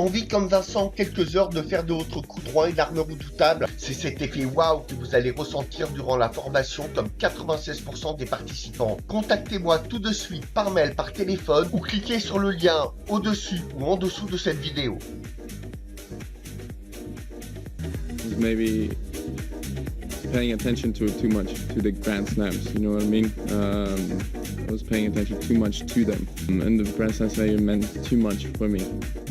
Envie comme Vincent, quelques heures de faire de votre coup droit une arme redoutable. C'est cet effet waouh que vous allez ressentir durant la formation comme 96% des participants. Contactez-moi tout de suite par mail, par téléphone ou cliquez sur le lien au-dessus ou en dessous de cette vidéo. Maybe paying attention to it too much, to the Grand Slams, you know what I mean? I was paying attention too much to them, and the Grand Slams maybe meant too much for me.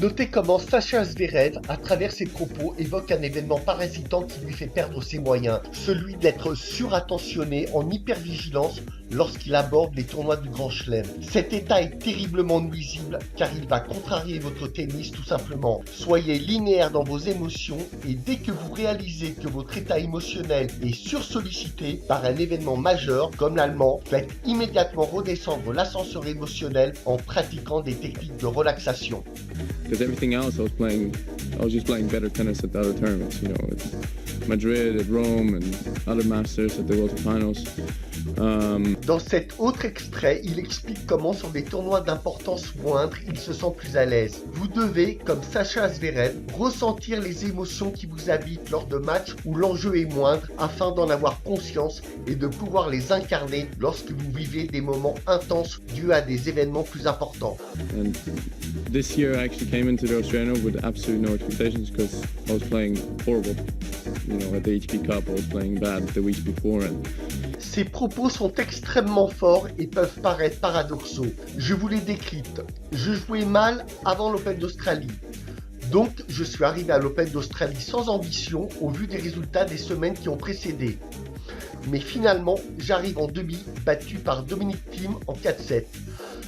Notez comment Sacha Zverev, à travers ses propos, évoque un événement parasitant qui lui fait perdre ses moyens, celui d'être surattentionné en hypervigilance lorsqu'il aborde les tournois du Grand Chelem. Cet état est terriblement nuisible car il va contrarier votre tennis tout simplement. Soyez linéaire dans vos émotions et dès que vous réalisez que votre état émotionnel est sursollicité par un événement majeur comme l'allemand, faites immédiatement redescendre l'ascenseur émotionnel en pratiquant des techniques de relaxation. Because everything else I was just playing better tennis at the other tournaments, you know, at Madrid, at Rome, and other Masters, at the World Finals. Dans cet autre extrait, il explique comment sur des tournois d'importance moindre, il se sent plus à l'aise. Vous devez, comme Sacha Zverev, ressentir les émotions qui vous habitent lors de matchs où l'enjeu est moindre afin d'en avoir conscience et de pouvoir les incarner lorsque vous vivez des moments intenses dus à des événements plus importants. And this year I actually came into the Australian Open with absolutely no expectations because I was playing horrible. You know, at the HP Cup I was playing bad the week before, and Ces propos sont extrêmement forts et peuvent paraître paradoxaux. Je vous les décrypte. Je jouais mal avant l'Open d'Australie. Donc, je suis arrivé à l'Open d'Australie sans ambition au vu des résultats des semaines qui ont précédé. Mais finalement, j'arrive en demi, battu par Dominic Thiem en 4-7.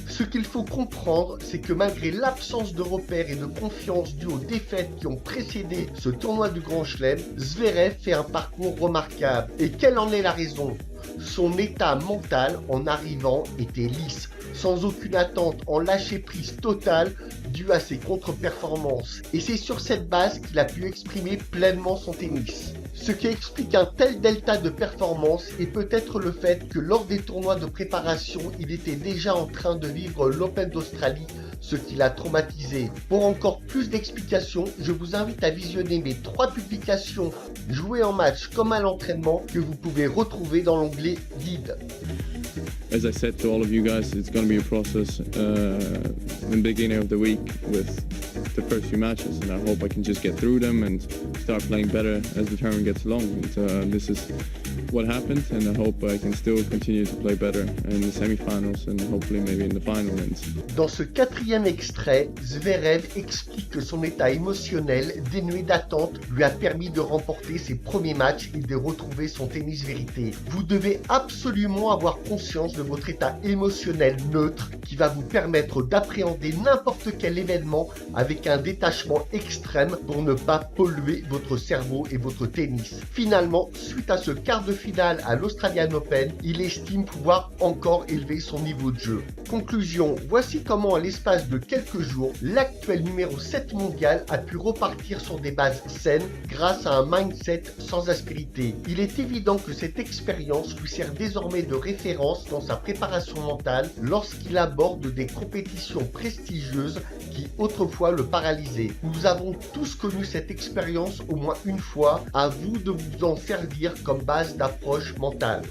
Ce qu'il faut comprendre, c'est que malgré l'absence de repères et de confiance due aux défaites qui ont précédé ce tournoi du Grand Chelem, Zverev fait un parcours remarquable. Et quelle en est la raison ? Son état mental en arrivant était lisse, sans aucune attente, en lâcher-prise totale due à ses contre-performances. Et c'est sur cette base qu'il a pu exprimer pleinement son tennis. Ce qui explique un tel delta de performance est peut-être le fait que lors des tournois de préparation, il était déjà en train de vivre l'Open d'Australie, ce qui l'a traumatisé. Pour encore plus d'explications, je vous invite à visionner mes 3 publications jouées en match comme à l'entraînement que vous pouvez retrouver dans l'onglet guide. as I said to all of you guys, it's going to be a process in the beginning of the week with the first few matches, and I hope I can just get through them and start playing better as the tournament gets along. And, this is what happened, and I hope I can still continue to play better in the semi-finals and hopefully maybe in the final. Dans ce 4e extrait, Zverev explique que son état émotionnel dénué d'attente lui a permis de remporter ses premiers matchs et de retrouver son tennis vérité. Vous devez absolument avoir conscience de votre état émotionnel neutre qui va vous permettre d'appréhender n'importe quel événement avec un détachement extrême pour ne pas polluer votre cerveau et votre tennis. Finalement, suite à ce quart de finale à l'Australian Open, il estime pouvoir encore élever son niveau de jeu. Conclusion, voici comment à l'espace de quelques jours, l'actuel numéro 7 mondial a pu repartir sur des bases saines grâce à un mindset sans aspérité. Il est évident que cette expérience lui sert désormais de référence dans sa préparation mentale lorsqu'il aborde des compétitions prestigieuses qui autrefois le paralysaient. Nous avons tous connu cette expérience au moins une fois, à vous de vous en servir comme base d'approche mentale.